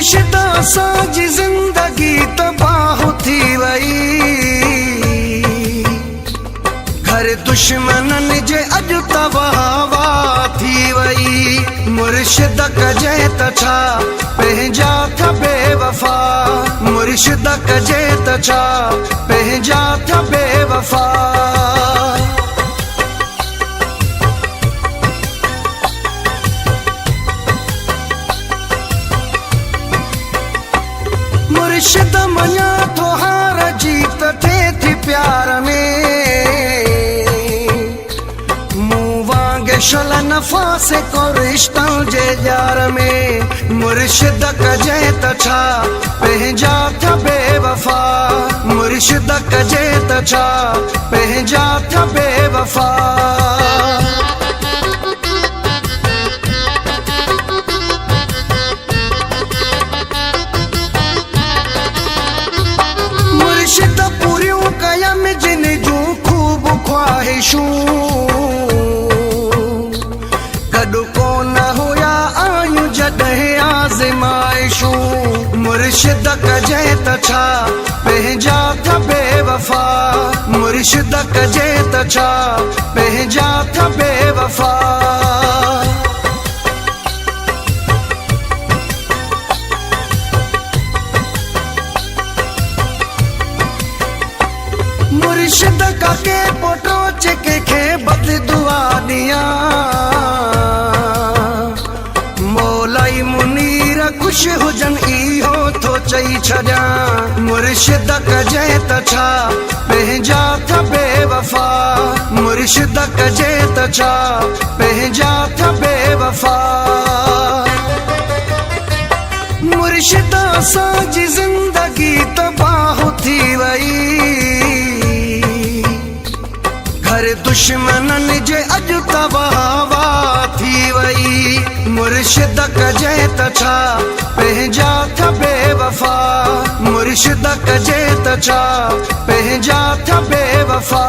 मुर्शिदा साजी जिंदगी तबाह थी वई, घर दुश्मनन जे अज तबाहवा थी वई। मुर्शिद कजे त छा पंहिंजा था बेवफा, मुर्शिद कजे त छा पंहिंजा था बेवफा। मुर्शिद मञा थो हार जीत थे थी प्यार में, मूं वांगे शल नफ़ा से को रिश्ता जे यार में। मुर्शिद कजे त छा पंहिंजा था बेवफा, मुर्शिद कजे त छा पंहिंजा था बेवफा। मुर्शिद पूरियूं कयम जिन जूं खूब ख्वाहिशूं, कॾु कोन हुया आयूं जॾहिं आज़माइशूं। मुर्शिद कजे त छा पंहिंजा था बेवफा, मुर्शिद कजे त छा पंहिंजा था बेवफा। मुर्शिद काके पोटो चिके खे बद दुआ दिया, मौलाई मुनीर खुश हुजन इहो थो चई छॾिया। मुर्शिद कजे त छा पंहिंजा था बेवफा, मुर्शिद कजे त छा पंहिंजा था बेवफा। मुर्शिद असांजी जिंदगी तबाह थी वई, घर दुश्मनन जे अज तबाहवा थी वई। मुर्शिद कजे त छा पंहिंजा था बेवफा, मुर्शिद कजे त छा पंहिंजा था बेवफा।